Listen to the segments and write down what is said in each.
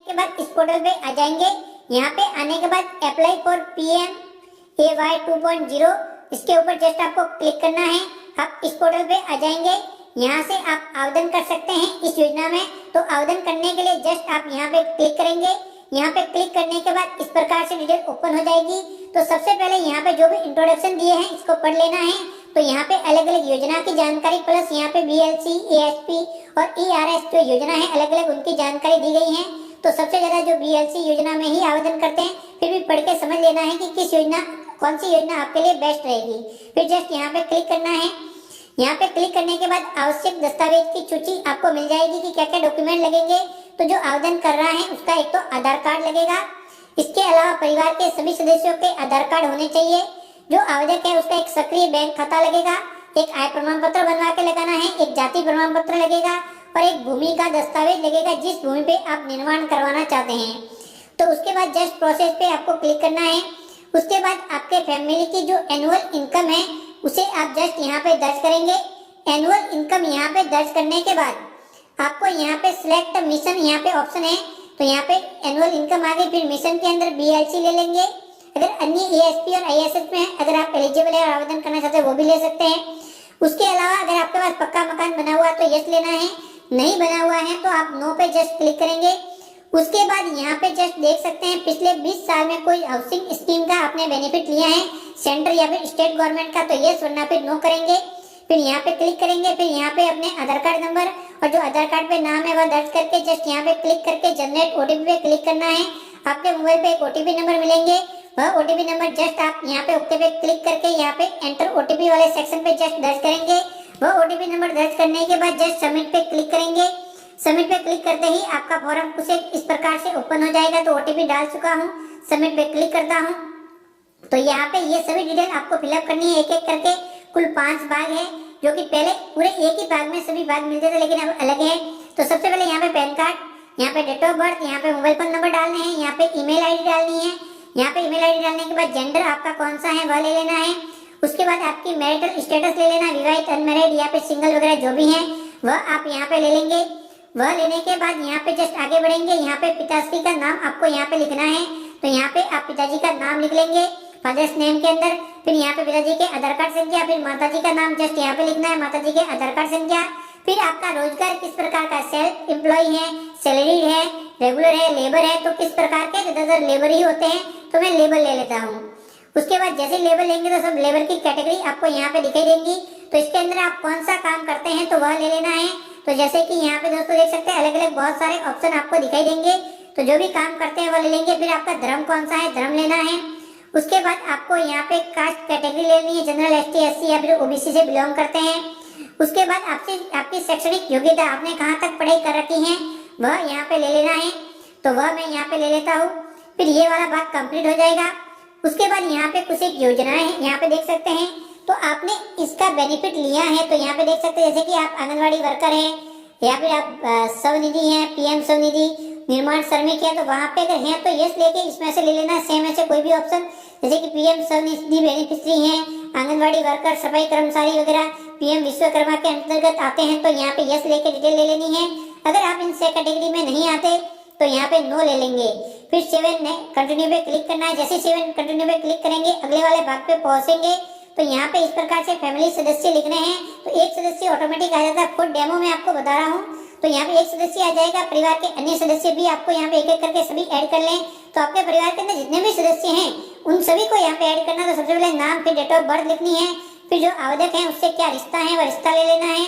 के बाद इस पोर्टल पे आ जाएंगे। यहाँ पे आने के बाद अप्लाई फॉर PMAY 2.0 इसके ऊपर जस्ट आपको क्लिक करना है। आप इस पोर्टल पे आ जाएंगे। यहाँ से आप आवेदन कर सकते हैं इस योजना में। तो आवेदन करने के लिए जस्ट आप यहाँ पे क्लिक करेंगे। यहाँ पे क्लिक करने के बाद इस प्रकार से डिटेल ओपन हो जाएगी। तो सबसे पहले यहाँ पे जो भी इंट्रोडक्शन दिए हैं इसको पढ़ लेना है। तो यहाँ पे अलग अलग योजना की जानकारी प्लस यहाँ पे BLC, ASP और ERS जो योजना है अलग अलग उनकी जानकारी दी गई है। तो सबसे ज्यादा जो BLC योजना में ही आवेदन करते हैं, फिर भी पढ़ के समझ लेना है कि किस योजना, कौन सी योजना आपके लिए बेस्ट रहेगी। फिर जस्ट यहाँ पे क्लिक करना है। यहाँ पे क्लिक करने के बाद आवश्यक दस्तावेज की सूची आपको मिल जाएगी कि क्या क्या डॉक्यूमेंट लगेंगे। तो जो आवेदन कर रहा है उसका एक तो आधार कार्ड लगेगा। इसके अलावा परिवार के सभी सदस्यों के आधार कार्ड होने चाहिए। जो आवेदक है उसका एक सक्रिय बैंक खाता लगेगा, एक आय प्रमाण पत्र बनवा के लगाना है, एक जाति प्रमाण पत्र लगेगा और एक भूमि का दस्तावेज लगेगा जिस भूमि पे आप निर्माण करवाना चाहते हैं। तो उसके बाद जस्ट प्रोसेस पे आपको क्लिक करना है। उसके बाद आपके फैमिली की जो एनुअल इनकम है उसे आप जस्ट यहाँ पे दर्ज करेंगे। एनुअल इनकम यहाँ पे दर्ज करने के बाद आपको यहाँ पे सिलेक्ट मिशन यहाँ पे ऑप्शन है। तो यहाँ पे एनुअल इनकम आ गई। फिर मिशन के अंदर BLC ले लेंगे। अगर अन्य ASP और ISS में है, अगर आप एलिजिबल है और आवेदन करना चाहते हैं वो भी ले सकते हैं। उसके अलावा अगर आपके पास पक्का मकान बना हुआ है तो यस लेना है, नहीं बना हुआ है तो आप नो पे जस्ट क्लिक करेंगे। उसके बाद यहाँ पे जस्ट देख सकते हैं पिछले 20 साल में कोई हाउसिंग स्कीम का आपने बेनिफिट लिया है सेंट्रल या फिर स्टेट गवर्नमेंट का, तो यस वरना फिर नो करेंगे। फिर यहाँ पे क्लिक करेंगे। फिर यहाँ पे अपने आधार कार्ड नंबर और जो आधार कार्ड पे नाम है वह दर्ज करके जस्ट यहाँ पे क्लिक करके जनरेट OTP पे क्लिक करना है। आपके मोबाइल पे एक OTP नंबर मिलेंगे, वह OTP नंबर जस्ट आप यहाँ पे ओके पे क्लिक करके यहाँ पे एंटर OTP वाले सेक्शन पे जस्ट दर्ज करेंगे। वह OTP नंबर दर्ज करने के बाद जस्ट सबमिट पे क्लिक करेंगे। सबमिट पे क्लिक करते ही आपका फॉर्म कुछ इस प्रकार से ओपन हो जाएगा। तो OTP डाल चुका हूँ, सबमिट पे क्लिक करता हूँ। तो यहाँ पे ये सभी डिटेल आपको फिलअप करनी है एक एक करके। कुल 5 भाग है, जो कि पहले पूरे एक ही भाग में सभी भाग मिलते थे लेकिन अब अलग है। तो सबसे पहले यहाँ पे पैन कार्ड, यहाँ पे डेट ऑफ बर्थ, यहाँ पे मोबाइल फोन नंबर डालने हैं, यहाँ पे ईमेल आईडी डालनी है। यहाँ पे ईमेल आईडी डालने के बाद जेंडर आपका कौन सा है वह ले लेना है। उसके बाद आपकी मैरिटल स्टेटस ले लेना, विवाहित, अनमैरिड या फिर सिंगल वगैरह जो भी है वह आप यहाँ पे ले लेंगे। वह लेने के बाद यहाँ पे जस्ट आगे बढ़ेंगे। यहाँ पे पिताश्री का नाम आपको यहाँ पे लिखना है। तो यहाँ पे आप पिताजी का नाम लिख लेंगे फादर्स नेम के अंदर। फिर यहाँ पे पिताजी के आधार कार्ड संख्या, फिर माताजी का नाम जस्ट यहाँ पे लिखना है, माताजी के आधार कार्ड संख्या। फिर आपका रोजगार किस प्रकार का, सेल्फ एम्प्लॉय है, सैलरीड है, रेगुलर है, लेबर है। तो किस प्रकार के, ज्यादातर लेबर ही होते हैं तो मैं लेबर ले लेता हूँ। उसके बाद जैसे लेबर लेंगे तो सब लेबर की कैटेगरी आपको यहाँ पे दिखाई देंगी। तो इसके अंदर आप कौन सा काम करते हैं तो वह ले लेना है। तो जैसे कि यहाँ पे दोस्तों देख सकते हैं अलग अलग बहुत सारे ऑप्शन आपको दिखाई देंगे। तो जो भी काम करते हैं वो ले लेंगे। फिर आपका धर्म कौन सा है, धर्म लेना है। उसके बाद आपको यहाँ पे कास्ट कैटेगरी लेनी है, जनरल, ST, SC या फिर OBC से बिलोंग करते हैं। उसके बाद आपसे आपकी शैक्षणिक योग्यता, आपने कहाँ तक पढ़ाई कर रखी है वह यहाँ पे ले लेना है। तो वह मैं यहाँ पे ले लेता हूँ। फिर ये वाला भाग कंप्लीट हो जाएगा। उसके बाद यहाँ पे कुछ एक योजनाएं हैं, यहाँ पे देख सकते हैं। तो आपने इसका बेनिफिट लिया है तो यहाँ पे देख सकते हैं जैसे कि आप आंगनवाड़ी वर्कर हैं या फिर आप स्वनिधि हैं, PM स्वनिधि, निर्माण श्रमिक है। तो वहाँ पे अगर हैं तो यस लेके इसमें से ले लेना, सेम ऐसे कोई भी ऑप्शन जैसे कि PM स्वनिधि बेनिफिशियरी हैं, आंगनवाड़ी वर्कर, सफाई कर्मचारी वगैरह PM विश्वकर्मा के अंतर्गत आते हैं तो यहाँ पे यस लेके डिटेल ले लेनी है। अगर आप इन 6 कैटेगरी में नहीं आते तो यहाँ पे नो ले लेंगे। फिर 7 कंटिन्यू पे क्लिक करना है। जैसे 7 कंटिन्यू पे क्लिक करेंगे अगले वाले भाग पे पहुंचेंगे। तो यहाँ पे इस प्रकार से फैमिली सदस्य लिखने हैं। तो एक सदस्य ऑटोमेटिक आ जाता है, खुद डेमो में आपको बता रहा हूँ। तो यहाँ पे एक सदस्य आ जाएगा। परिवार के अन्य सदस्य भी आपको यहाँ पे एक एक करके सभी ऐड कर लें। तो आपके परिवार के अंदर जितने भी सदस्य हैं उन सभी को यहाँ पे ऐड करना। तो सबसे पहले नाम, फिर डेट ऑफ बर्थ लिखनी है। फिर जो आवेदक है उससे क्या रिश्ता है वह रिश्ता ले लेना है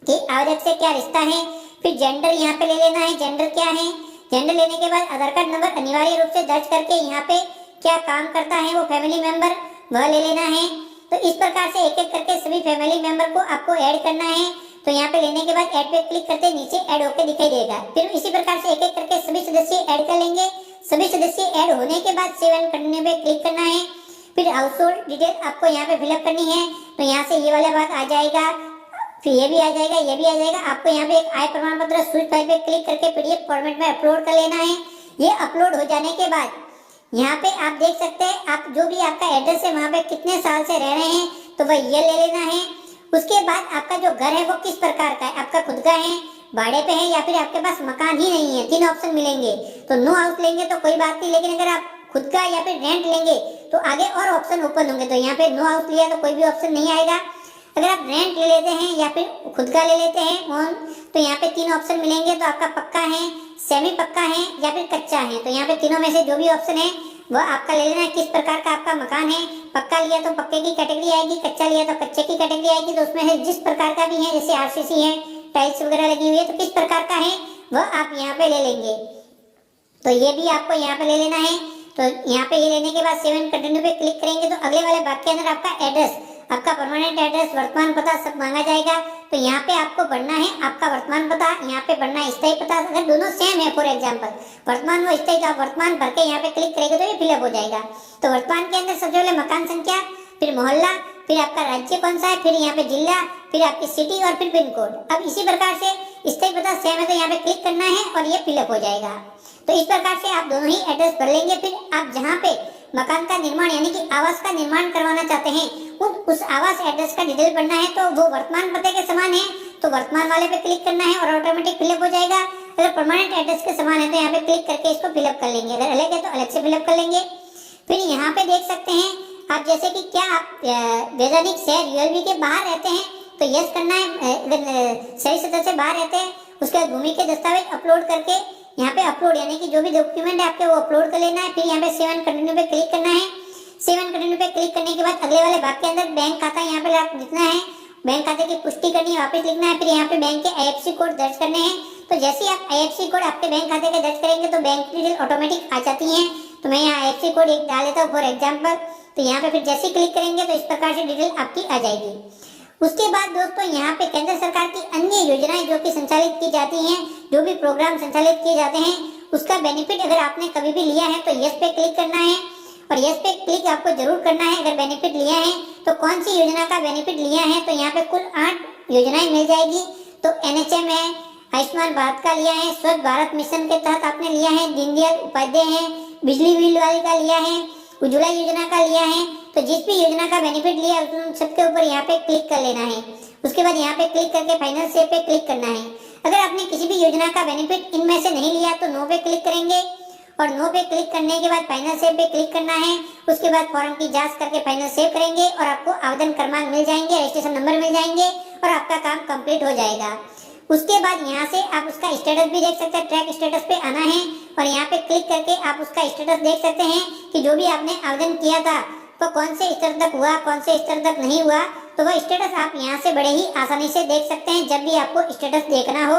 कि आवेदक से क्या रिश्ता है। फिर जेंडर यहाँ पे ले लेना है, जेंडर क्या है। जेंडर लेने के बाद आधार कार्ड नंबर अनिवार्य रूप से दर्ज करके यहाँ पे क्या काम करता है वो फैमिली मेंबर वह ले लेना है। तो इस प्रकार से एक एक करके सभी फैमिली मेंबर को आपको ऐड करना है। तो यहाँ पे लेने के बाद ऐड पे क्लिक करते नीचे ऐड होके दिखाई देगा। फिर इसी प्रकार से एक एक करके सभी सदस्य ऐड कर लेंगे। सभी सदस्य ऐड होने के बाद 7 कंटिन्यू पे क्लिक करना है। फिर हाउस होल्ड डिटेल आपको यहाँ पे फिलअप करनी है। तो यहाँ से ये वाला बात आ जाएगा, फिर ये भी आ जाएगा, ये भी आ जाएगा। आपको यहाँ पे एक आय प्रमाण पत्र स्वीट फाइल पे क्लिक करके PDF फॉर्मेट में अपलोड कर लेना है। ये अपलोड हो जाने के बाद यहाँ पे आप देख सकते हैं आप जो भी आपका एड्रेस है वहाँ पे कितने साल से रह रहे हैं तो वह ये ले लेना है। उसके बाद आपका जो घर है वो किस प्रकार का है, आपका खुद का है, भाड़े पे है या फिर आपके पास मकान ही नहीं है, 3 ऑप्शन मिलेंगे। तो नो हाउस लेंगे तो कोई बात नहीं, लेकिन अगर आप खुद का या फिर रेंट लेंगे तो आगे और ऑप्शन ओपन होंगे। तो यहाँ पे नो हाउस लिया तो कोई भी ऑप्शन नहीं आएगा। अगर आप रेंट ले लेते हैं या फिर खुद का ले लेते हैं ओन, तो यहाँ पे 3 ऑप्शन मिलेंगे। तो आपका पक्का है, सेमी पक्का है या फिर कच्चा है। तो यहाँ पे तीनों में से जो भी ऑप्शन है वो आपका ले लेना है। किस प्रकार का आपका मकान है, पक्का लिया तो पक्के की कैटेगरी आएगी, कच्चा लिया तो कच्चे की कैटेगरी आएगी। तो उसमें से जिस प्रकार का भी है, जैसे आरसीसी है, टाइल्स वगैरह लगी हुई है, तो किस प्रकार का है वह आप यहाँ पे ले लेंगे। तो ये भी आपको यहाँ पे ले लेना है। तो यहाँ पे ये लेने के बाद सेव एंड कंटिन्यू पे क्लिक करेंगे तो अगले वाले भाग के अंदर आपका एड्रेस, आपका परमानेंट एड्रेस, वर्तमान पता सब मांगा जाएगा। तो यहाँ पे आपको भरना है आपका वर्तमान पता, यहाँ पे भरना है स्थायी पता। अगर दोनों सेम है, फॉर एग्जांपल वर्तमान व स्थायी, तो आप वर्तमान भर के यहाँ पे क्लिक करेंगे तो ये फिलअप हो जाएगा। तो वर्तमान के अंदर सबसे पहले मकान संख्या, फिर मोहल्ला, फिर आपका राज्य कौन सा है, फिर यहाँ पे जिला, फिर आपकी सिटी और फिर पिन कोड। अब इसी प्रकार से स्थायी पता सेम है तो यहाँ पे क्लिक करना है और ये फिलअप हो जाएगा। तो इस प्रकार से आप दोनों ही एड्रेस भर लेंगे। फिर आप जहाँ पे मकान का निर्माण यानी कि आवास का निर्माण करवाना चाहते हैं उस आवास एड्रेस का डिटेल भरना है। तो वो वर्तमान पते के समान है तो वर्तमान वाले पे क्लिक करना है और ऑटोमेटिक फिलअप हो जाएगा। अगर परमानेंट एड्रेस के समान है तो यहाँ पे क्लिक करके इसको फिलअप कर लेंगे। अगर अलग है तो अलग से फिलअप कर लेंगे। फिर यहाँ पे देख सकते हैं आप, जैसे कि क्या आप वैधानिक शहर यूएलबी के बाहर रहते हैं तो यस करना है। अगर शहरी सतह से बाहर रहते हैं उसके बाद भूमि के दस्तावेज अपलोड करके यहाँ पे अपलोड यानी कि जो भी डॉक्यूमेंट है आपके वो अपलोड कर लेना है। फिर यहाँ पे सेव एंड कंटिन्यू पे क्लिक करना है। सेव एंड कंटिन्यू पे क्लिक करने के बाद अगले वाले भाग के अंदर बैंक खाता यहाँ पे लिखना है, बैंक खाते की पुष्टि करनी है, वापस लिखना है। फिर यहाँ पे बैंक के आईएफएससी कोड दर्ज करने हैं। तो जैसे ही आप आईएफएससी कोड आपके बैंक खाते के दर्ज करेंगे तो बैंक डिटेल ऑटोमेटिक आ जाती है। तो मैं यहाँ आईएफएससी कोड एक डाल देता हूँ फॉर एग्जाम्पल। तो यहाँ पे फिर जैसे क्लिक करेंगे तो इस प्रकार से डिटेल आपकी आ जाएगी। उसके बाद दोस्तों यहाँ पे केंद्र सरकार की अन्य योजनाएं जो कि संचालित की जाती हैं, जो भी प्रोग्राम संचालित किए जाते हैं उसका बेनिफिट अगर आपने कभी भी लिया है तो यस पे क्लिक करना है और यस पे क्लिक आपको जरूर करना है। अगर बेनिफिट लिया है तो कौन सी योजना का बेनिफिट लिया है, तो यहाँ पे कुल 8 योजनाएं मिल जाएगी। तो एनएचएम है, आयुष्मान भारत का लिया है, स्वच्छ भारत मिशन के तहत आपने लिया है, दीनदयाल उपाध्याय है, बिजली बिल वाले का लिया है, उज्ज्वला योजना का लिया है। तो जिस भी योजना का बेनिफिट लिया उन सबके ऊपर यहाँ पे क्लिक कर लेना है। उसके बाद यहाँ पे क्लिक करके फाइनल सेव पे क्लिक करना है। अगर आपने किसी भी योजना का बेनिफिट इनमें से नहीं लिया तो नो पे क्लिक करेंगे और नो पे क्लिक करने के बाद फाइनल सेव पे क्लिक करना है। उसके बाद फॉर्म की जांच करके फाइनल सेव करेंगे और आपको आवेदन क्रमांक मिल जाएंगे, रजिस्ट्रेशन नंबर मिल जाएंगे और आपका काम कंप्लीट हो जाएगा। उसके बाद यहाँ से आप उसका स्टेटस भी देख सकते हैं। ट्रैक स्टेटस पे आना है और यहाँ पे क्लिक करके आप उसका स्टेटस देख सकते हैं कि जो भी आपने आवेदन किया था तो कौन से स्तर तक हुआ, कौन से स्तर तक नहीं हुआ। तो वह स्टेटस आप यहाँ से बड़े ही आसानी से देख सकते हैं जब भी आपको स्टेटस देखना हो।